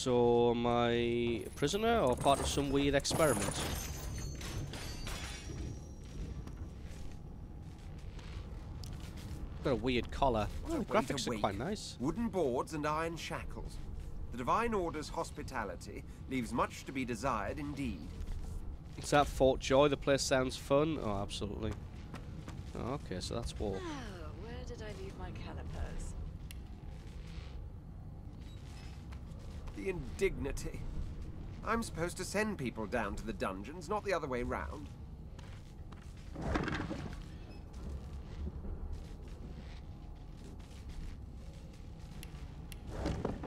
So, am I a prisoner or part of some weird experiment? Got a weird collar. Oh, graphics are quite nice. Wooden boards and iron shackles. The Divine Order's hospitality leaves much to be desired indeed. Is that Fort Joy? The place sounds fun. Oh, absolutely. Oh, okay, so that's war. Oh, where did I leave my calipers? The indignity. I'm supposed to send people down to the dungeons, not the other way round.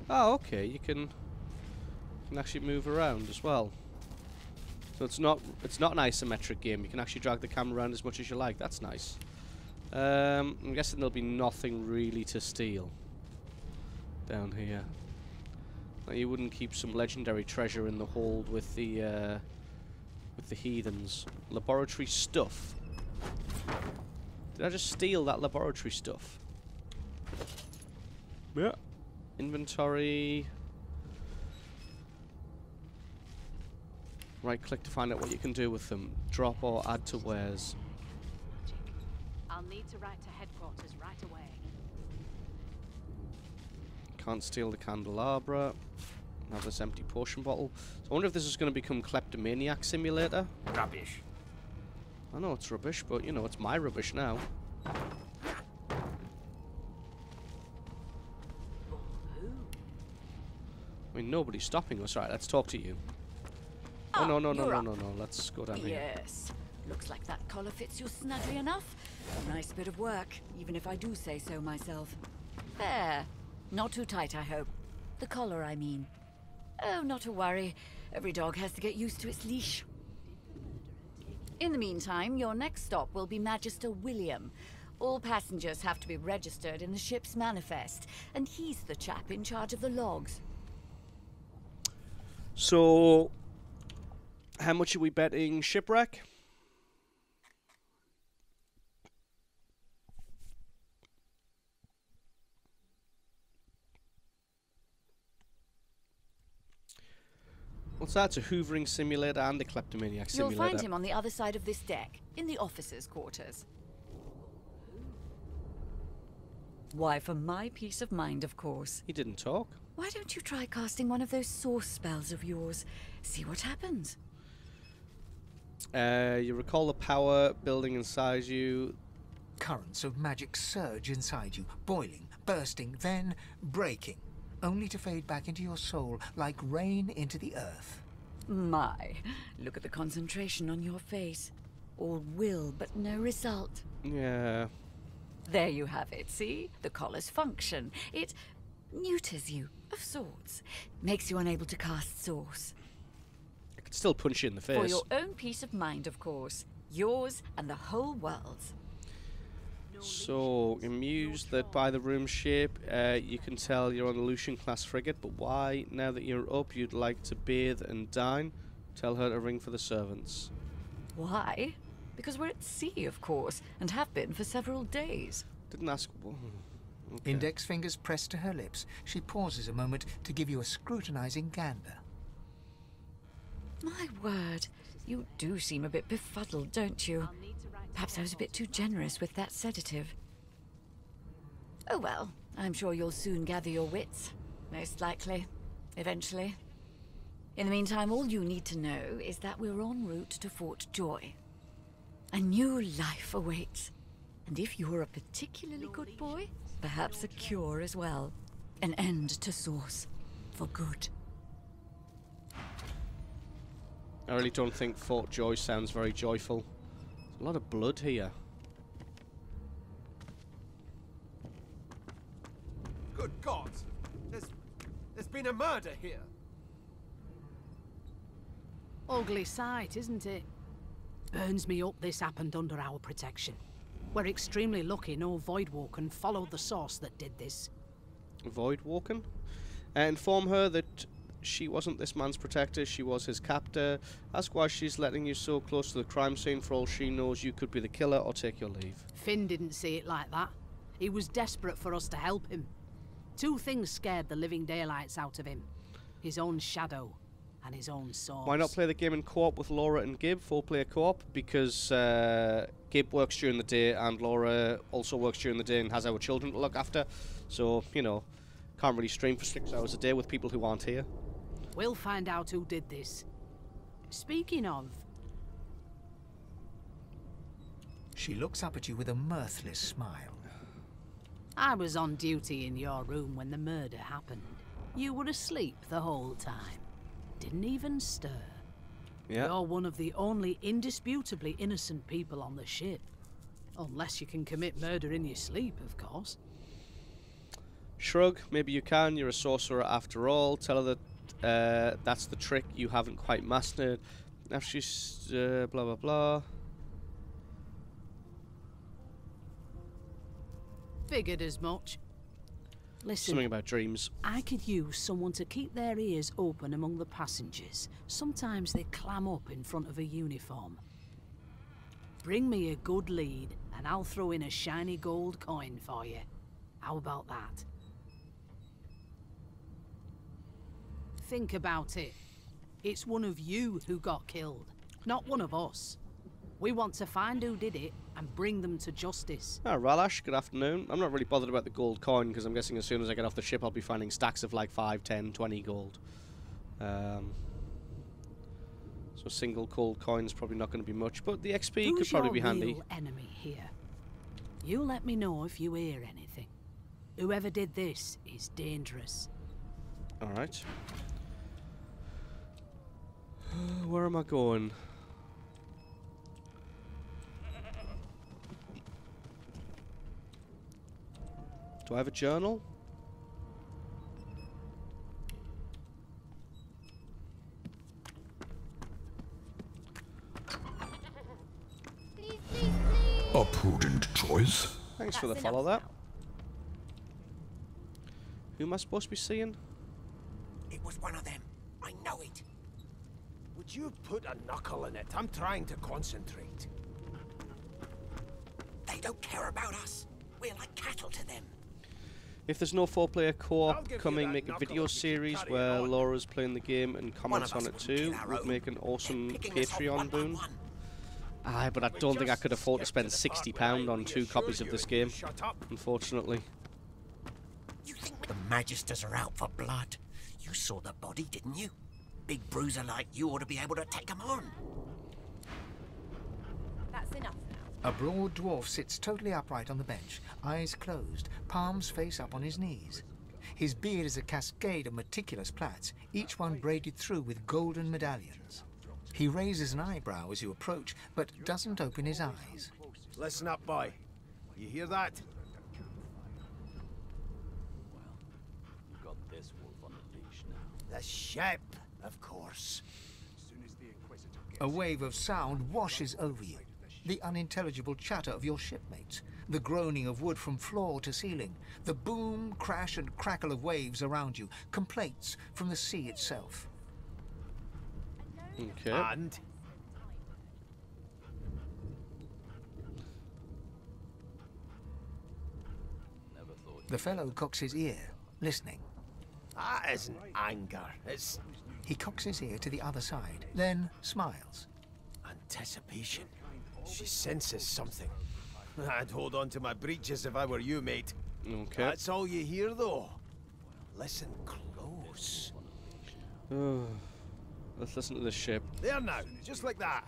Oh, okay, you can actually move around as well. So it's not an isometric game. You can actually drag the camera around as much as you like. That's nice. I'm guessing there'll be nothing really to steal down here. Now, you wouldn't keep some legendary treasure in the hold with the heathens. Laboratory stuff. Did I just steal that laboratory stuff? Yeah. Inventory. Right click to find out what you can do with them. Drop or add to wares. I'll need to write to headquarters right away. Can't steal the candelabra. Have this empty potion bottle. So I wonder if this is going to become Kleptomaniac Simulator. Rubbish. I know it's rubbish, but you know, it's my rubbish now. I mean, nobody's stopping us. Right, let's talk to you. Oh, no, no, no, no, no, no. Let's go down here. Yes. Looks like that collar fits you snugly enough. A nice bit of work, even if I do say so myself. Fair. Not too tight, I hope. The collar, I mean. Oh, not to worry. Every dog has to get used to its leash. In the meantime, your next stop will be Magister William. All passengers have to be registered in the ship's manifest, and he's the chap in charge of the logs. So, how much are we betting shipwreck? What's that? It's a hoovering simulator and a kleptomaniac simulator. You'll find him on the other side of this deck, in the officers' quarters. Why, for my peace of mind, of course. He didn't talk. Why don't you try casting one of those source spells of yours? See what happens. You recall the power building inside you. Currents of magic surge inside you, boiling, bursting, then breaking, only to fade back into your soul like rain into the earth. My, look at the concentration on your face. All will, but no result. Yeah. There you have it, see? The collar's function. It neuters you, of sorts. Makes you unable to cast source. I could still punch you in the face. For your own peace of mind, of course. Yours and the whole world's. So, amused that by the room shape, you can tell you're on a Lucian class frigate, but why, now that you're up, you'd like to bathe and dine? Tell her to ring for the servants. Why? Because we're at sea, of course, and have been for several days. Didn't ask. Okay. Index fingers pressed to her lips. She pauses a moment to give you a scrutinizing gander. My word, you do seem a bit befuddled, don't you? Perhaps I was a bit too generous with that sedative. Oh well, I'm sure you'll soon gather your wits. Most likely. Eventually. In the meantime, all you need to know is that we're en route to Fort Joy. A new life awaits. And if you're a particularly good boy, perhaps a cure as well. An end to Source. For good. I really don't think Fort Joy sounds very joyful. There's a lot of blood here. Good God! There's been a murder here. Ugly sight, isn't it? Burns me up this happened under our protection. We're extremely lucky no Voidwalken followed the source that did this. Voidwalken? Inform her that she wasn't this man's protector, she was his captor. Ask why she's letting you so close to the crime scene. For all she knows, you could be the killer, or take your leave. Finn didn't see it like that. He was desperate for us to help him. Two things scared the living daylights out of him. his own shadow, and his own source. Why not play the game in co-op with Laura and Gib, 4-player co-op? Because Gib works during the day and Laura also works during the day and has our children to look after. So, you know, can't really stream for 6 hours a day with people who aren't here. We'll find out who did this. Speaking of... She looks up at you with a mirthless smile. I was on duty in your room when the murder happened. You were asleep the whole time. Didn't even stir. Yeah. You're one of the only indisputably innocent people on the ship. Unless you can commit murder in your sleep, of course. Shrug, maybe you can. You're a sorcerer after all. Tell her that that's the trick you haven't quite mastered. After she's blah blah blah. Figured as much. Listen, Something about dreams. I could use someone to keep their ears open among the passengers. Sometimes they clam up in front of a uniform. Bring me a good lead, and I'll throw in a shiny gold coin for you. How about that? Think about it. It's one of you who got killed, not one of us. We want to find who did it and bring them to justice. Ah, Ralash, good afternoon. I'm not really bothered about the gold coin because I'm guessing as soon as I get off the ship I'll be finding stacks of like 5, 10, 20 gold. So a single gold coin is probably not going to be much, but the XP could probably be handy. Who's your real enemy here? You let me know if you hear anything. Whoever did this is dangerous. Alright. Where am I going? Do I have a journal? A prudent choice. Thanks for the follow that. Who am I supposed to be seeing? It was one of them. I know it. Would you put a knuckle in it? I'm trying to concentrate. They don't care about us. We're like cattle to them. If there's no 4-player I'll co-op give you coming, that make a knuckle video if you series carry where on. Laura's playing the game and comments One on of it us wouldn't too. kill our Would own. make an awesome They're picking us off Patreon one by boon. one. Aye, but I We don't think I just could afford to skipped spend to the part £60 where I on 2 reassured copies of you this if you game, shut up. unfortunately. You think the Magisters are out for blood? You saw the body, didn't you? Big bruiser like you ought to be able to take them on. That's enough now. A broad dwarf sits totally upright on the bench, eyes closed, palms face up on his knees. His beard is a cascade of meticulous plaits, each one braided through with golden medallions. He raises an eyebrow as you approach, but doesn't open his eyes. Listen up, boy. You hear that? The ship, of course. A wave of sound washes over you. The unintelligible chatter of your shipmates, the groaning of wood from floor to ceiling, the boom, crash and crackle of waves around you, complaints from the sea itself. Okay. And The fellow cocks his ear, listening. that isn't anger. It's He cocks his ear to the other side, then smiles. anticipation. She senses something. I'd hold on to my breeches if I were you, mate. Okay. That's all you hear, though. Listen close. Let's listen to the ship. There now, just like that.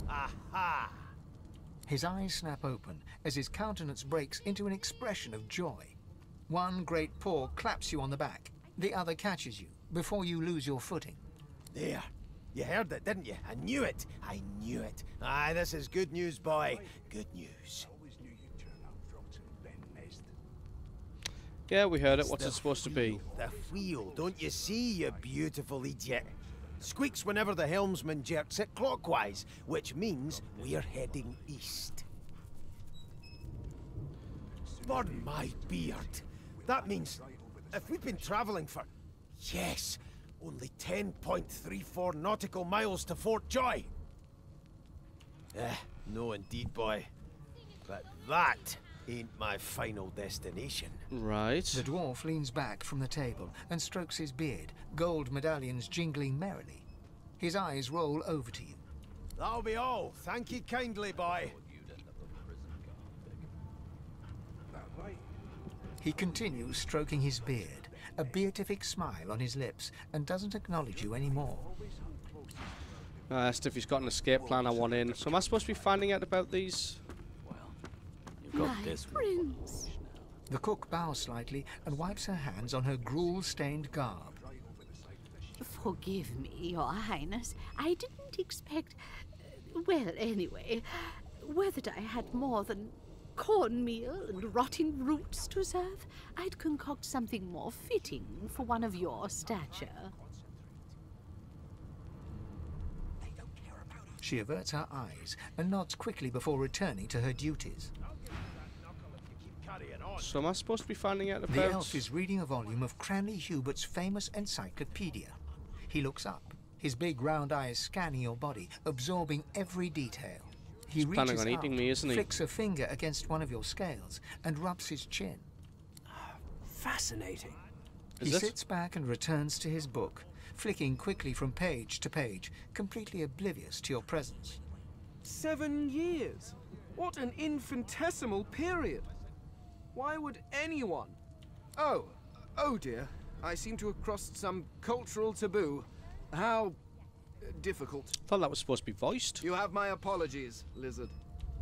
Aha! His eyes snap open as his countenance breaks into an expression of joy. One great paw claps you on the back. The other catches you before you lose your footing. There. You heard it, didn't you? I knew it. I knew it. Aye, this is good news, boy. Good news. Yeah, we heard it. What's it supposed to be? The wheel, don't you see, you beautiful idiot? Squeaks whenever the helmsman jerks it clockwise, which means we're heading east. Burn my beard. That means if we've been travelling for, yes, only 10.34 nautical miles to Fort Joy. No indeed, boy. But that Ain't my final destination. Right. The dwarf leans back from the table and strokes his beard, gold medallions jingling merrily. His eyes roll over to you. That'll be all. Thank you kindly, boy. He continues stroking his beard, a beatific smile on his lips, and doesn't acknowledge you anymore. I asked if he's got an escape plan I want in. So am I supposed to be finding out about these? You've got this Prince. The cook bows slightly and wipes her hands on her gruel-stained garb. Forgive me, Your Highness. I didn't expect... well, anyway, whether I had more than cornmeal and rotting roots to serve, I'd concoct something more fitting for one of your stature. She averts her eyes and nods quickly before returning to her duties. So am I supposed to be finding out about... The elf is reading a volume of Cranley Hubert's famous encyclopedia. He looks up, his big round eyes scanning your body, absorbing every detail. He He's planning reaches on eating out, me, isn't he? flicks a finger against one of your scales, and rubs his chin. Fascinating. Is He it? sits back and returns to his book, flicking quickly from page to page, completely oblivious to your presence. 7 years? What an infinitesimal period! Why would anyone... Oh dear. I seem to have crossed some cultural taboo. How... difficult. Thought that was supposed to be voiced. You have my apologies, Lizard.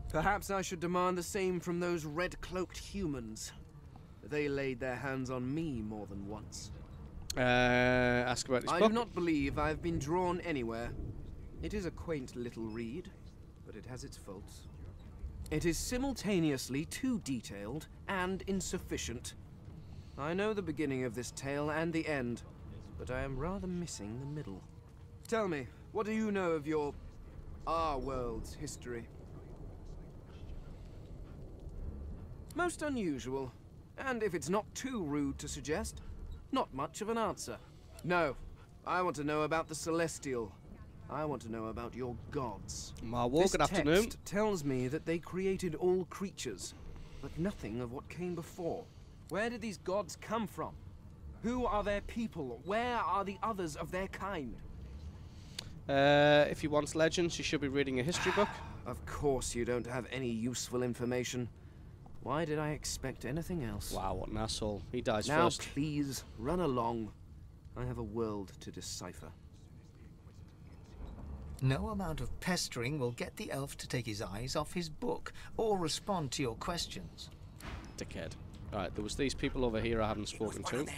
Perhaps I should demand the same from those red-cloaked humans. They laid their hands on me more than once. Ask about this I book. do not believe I have been drawn anywhere. It is a quaint little read, but it has its faults. It is simultaneously too detailed and insufficient. I know the beginning of this tale and the end, but I am rather missing the middle. Tell me, what do you know of our world's history? Most unusual, and if it's not too rude to suggest, not much of an answer. No, I want to know about the Celestial. I want to know about your gods. Marwar, good afternoon. This text tells me that they created all creatures, but nothing of what came before. Where did these gods come from? Who are their people? Where are the others of their kind? If he wants legends, you should be reading a history book. Of course you don't have any useful information. Why did I expect anything else? Wow, what an asshole. He dies Now, first. please, run along. I have a world to decipher. No amount of pestering will get the elf to take his eyes off his book or respond to your questions. Dickhead. Alright, there was these people over here I haven't spoken One to. of them.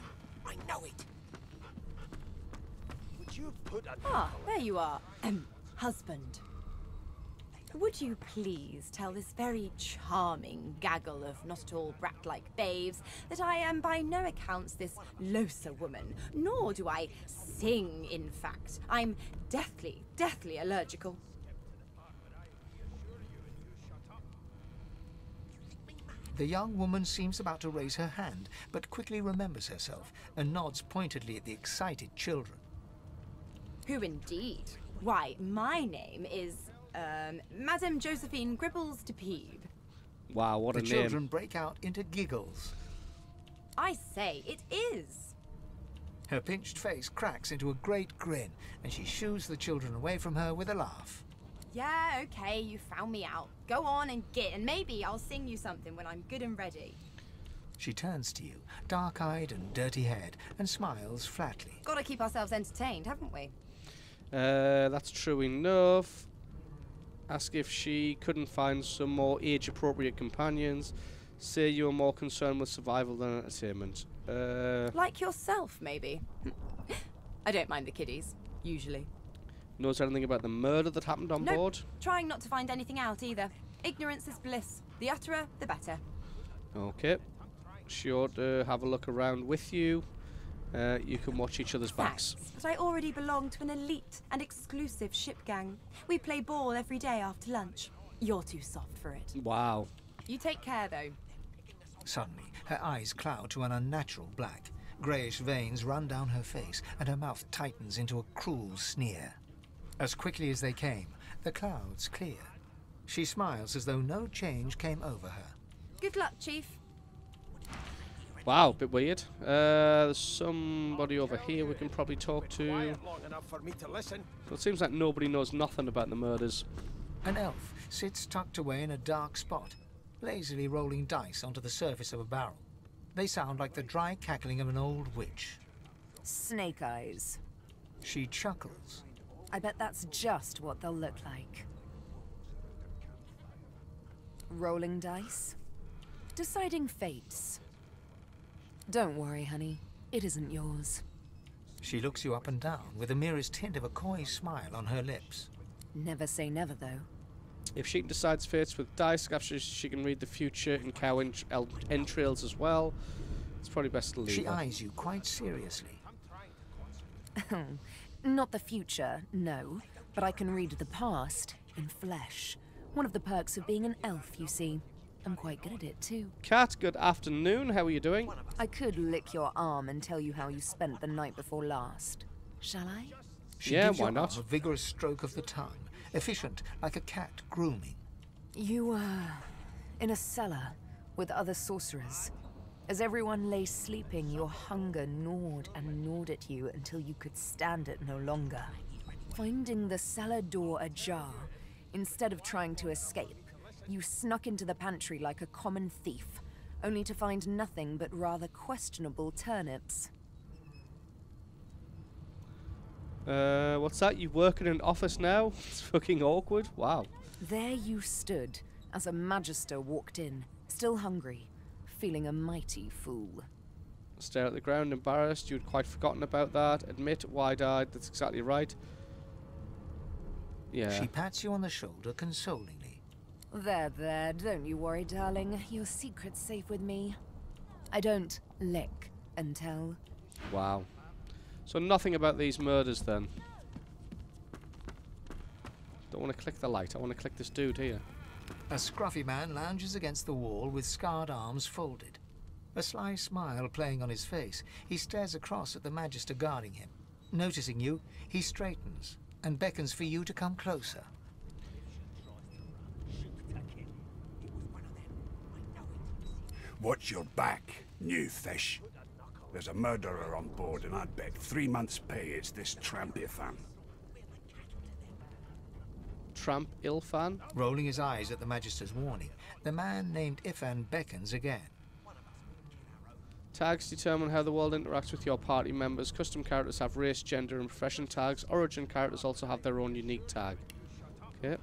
I know it. Would you put a... Ah, there you are. Husband. Would you please tell this very charming gaggle of not-at-all brat-like babes that I am by no accounts this Losa woman, nor do I sing, in fact. I'm deathly allergical. The young woman seems about to raise her hand, but quickly remembers herself and nods pointedly at the excited children. Who indeed? Why, my name is, Madame Josephine Gribbles de Peeb. Wow, what a The name. children break out into giggles. I say, it is. Her pinched face cracks into a great grin, and she shoos the children away from her with a laugh. Yeah, okay, you found me out. Go on and get, and maybe I'll sing you something when I'm good and ready. She turns to you, dark-eyed and dirty-haired, and smiles flatly. Gotta keep ourselves entertained, haven't we? That's true enough. Ask if she couldn't find some more age-appropriate companions. Say you were more concerned with survival than entertainment. Like yourself, maybe. I don't mind the kiddies, usually. Knows anything about the murder that happened on Nope. board? Trying not to find anything out either. Ignorance is bliss. The utterer, the better. Okay. She ought to have a look around with you. You can watch each other's backs. Thanks, but I already belong to an elite and exclusive ship gang. We play ball every day after lunch. You're too soft for it. Wow. You take care, though. Suddenly, her eyes cloud to an unnatural black. Greyish veins run down her face, and her mouth tightens into a cruel sneer. As quickly as they came, the clouds clear. She smiles as though no change came over her. Good luck, Chief. Wow, a bit weird. There's somebody over here we can probably talk to. Long enough for me to listen. So it seems like nobody knows nothing about the murders. An elf sits tucked away in a dark spot, lazily rolling dice onto the surface of a barrel. They sound like the dry cackling of an old witch. Snake eyes. She chuckles. I bet that's just what they'll look like. Rolling dice. Deciding fates. Don't worry, honey. It isn't yours. She looks you up and down with the merest hint of a coy smile on her lips. Never say never, though. If she decides fates with dice, after she can read the future in cow entrails as well, it's probably best to leave She her. eyes you quite seriously. Not the future, no. But I can read the past in flesh. One of the perks of being an elf, you see. I'm quite good at it, too. Kat, good afternoon. How are you doing? I could lick your arm and tell you how you spent the night before last. Shall I? She Yeah, gives why your not? arm a vigorous stroke of the tongue, efficient like a cat grooming. You were in a cellar with other sorcerers. As everyone lay sleeping, your hunger gnawed and gnawed at you until you could stand it no longer. Finding the cellar door ajar, instead of trying to escape, you snuck into the pantry like a common thief, only to find nothing but rather questionable turnips. What's that? You work in an office now? It's fucking awkward. Wow. There you stood, as a magister walked in, still hungry, feeling a mighty fool. Stare at the ground, embarrassed. You'd quite forgotten about that. Admit, wide-eyed. That's exactly right. Yeah. She pats you on the shoulder consolingly. There, don't you worry, darling. Your secret's safe with me. I don't lick and tell. Wow. So nothing about these murders then. Don't want to click the light. I want to click this dude here. A scruffy man lounges against the wall with scarred arms folded. A sly smile playing on his face, he stares across at the Magister guarding him. Noticing you, he straightens and beckons for you to come closer. Watch your back, new fish. There's a murderer on board, and I'd bet 3 months' pay it's this tramp Ifan. Tramp Ilfan? Rolling his eyes at the Magister's warning, the man named Ifan beckons again. Tags determine how the world interacts with your party members. Custom characters have race, gender, and profession tags. Origin characters also have their own unique tag. Okay.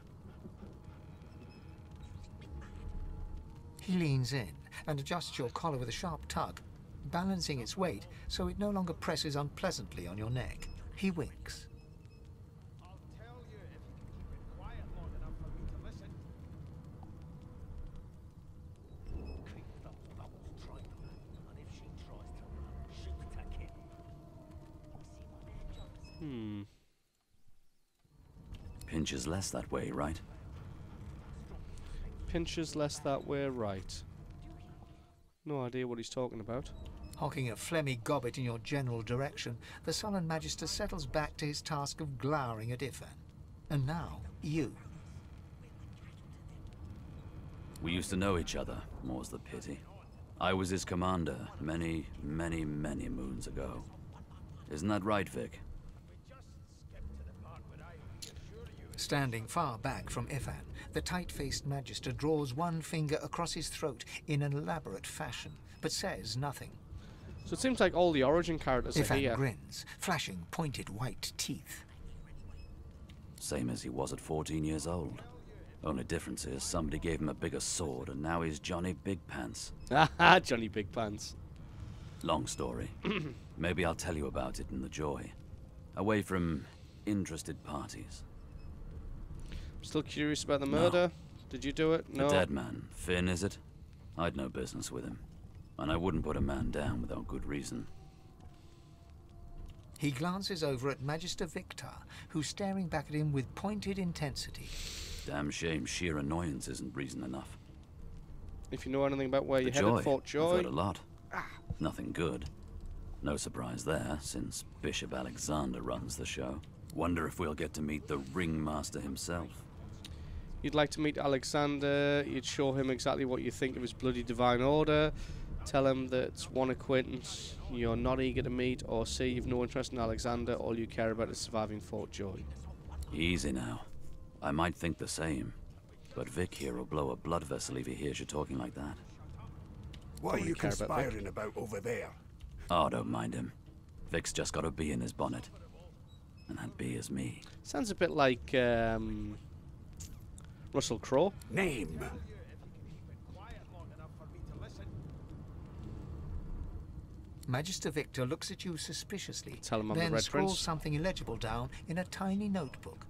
He leans in and adjusts your collar with a sharp tug, balancing its weight so it no longer presses unpleasantly on your neck. He winks. Pinches less that way, right? Pinches less that way, right. No idea what he's talking about. Hocking a phlegmy gobbet in your general direction, the sullen Magister settles back to his task of glowering at Ifan. And now, you. We used to know each other, more's the pity. I was his commander many, many, many moons ago. Isn't that right, Vic? Standing far back from Ifan, the tight-faced Magister draws one finger across his throat in an elaborate fashion, but says nothing. So it seems like all the origin characters are here. Ifan grins, flashing pointed white teeth. Same as he was at 14 years old. Only difference is somebody gave him a bigger sword and now he's Johnny Big Pants. Haha, Johnny Big Pants. Long story. Maybe I'll tell you about it in the Joy. Away from interested parties. I'm still curious about the murder. No. Did you do it? No. The dead man. Finn, is it? I'd no business with him. And I wouldn't put a man down without good reason. He glances over at Magister Victor, who's staring back at him with pointed intensity. Damn shame sheer annoyance isn't reason enough. If you know anything about where you're headed, Fort Joy. I've heard a lot. Nothing good. No surprise there, since Bishop Alexander runs the show. Wonder if we'll get to meet the ringmaster himself. You'd like to meet Alexander. You'd show him exactly what you think of his bloody divine order. Tell him that one acquaintance you're not eager to meet or see you've no interest in Alexander. All you care about is surviving Fort Joy. Easy now. I might think the same, but Vic here will blow a blood vessel if he hears you talking like that. What are you conspiring about over there? Oh, don't mind him. Vic's just got a bee in his bonnet. And that bee is me. Sounds a bit like Russell Crowe. Name. Magister Victor looks at you suspiciously, Tell him I'm then the Red scrawls Prince. something illegible down in a tiny notebook.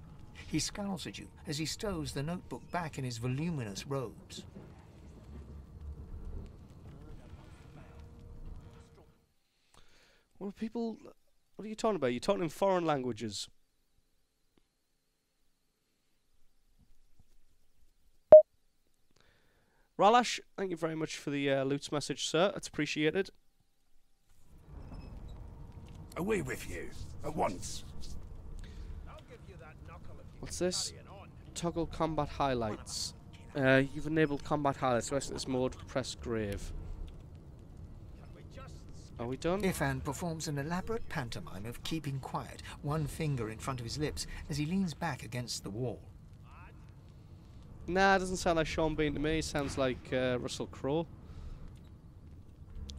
He scowls at you as he stows the notebook back in his voluminous robes. What are people... What are you talking about? You're talking in foreign languages. Ralash, thank you very much for the Loots message, sir. It's appreciated. Away with you. At once. What's this? Toggle combat highlights. You've enabled combat highlights. Rest of this mode, press grave. Are we done? Ifan performs an elaborate pantomime of keeping quiet, one finger in front of his lips as he leans back against the wall. Nah, it doesn't sound like Sean Bean to me. It sounds like Russell Crowe.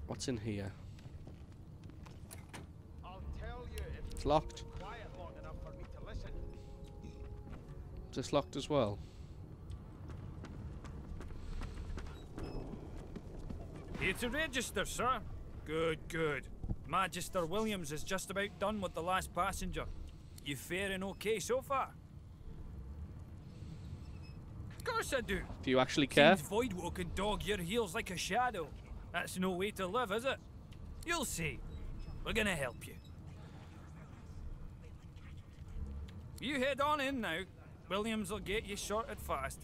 What's in here? It's locked. Is this locked as well? Here to register, sir. Good, good. Magister Williams is just about done with the last passenger. You faring okay so far? Of course I do. Do you actually care? Seems void can dog your heels like a shadow. That's no way to live, is it? You'll see. We're gonna help you. You head on in now. Williams will get you sorted fast.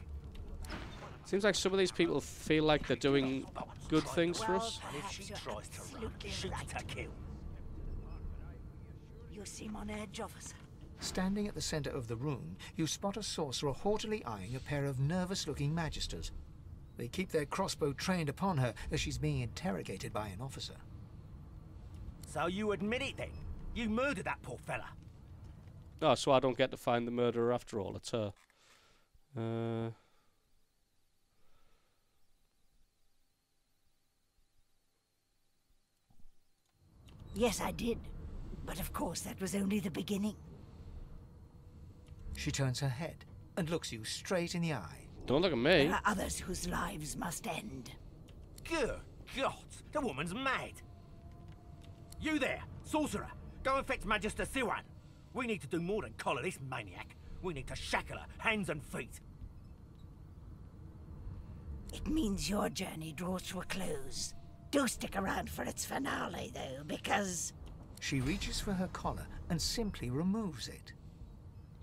Seems like some of these people feel like they're doing good things for us. And if she tries to run, shoot to kill. You seem on edge, officer. Standing at the center of the room, you spot a sorcerer haughtily eyeing a pair of nervous-looking magisters. They keep their crossbow trained upon her as she's being interrogated by an officer. So you admit it then? You murdered that poor fella? Oh, so I don't get to find the murderer after all. It's her. Yes, I did. But of course, that was only the beginning. She turns her head and looks you straight in the eye. Don't look at me. There are others whose lives must end. Good God, the woman's mad. You there, sorcerer, go and fetch Magister Siwan. We need to do more than collar this maniac. We need to shackle her, hands and feet. It means your journey draws to a close. Do stick around for its finale, though, because... She reaches for her collar and simply removes it.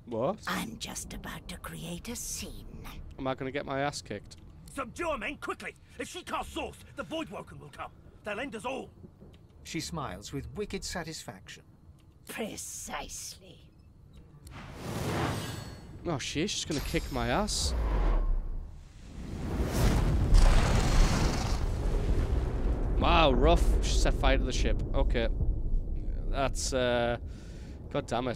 What? I'm just about to create a scene. Am I going to get my ass kicked? Subdue her, men, quickly! If she casts source, the Voidwoken will come. They'll end us all. She smiles with wicked satisfaction. Precisely. Oh, she's just going to kick my ass. Wow, rough. She set fire to the ship. Okay. That's, God damn it.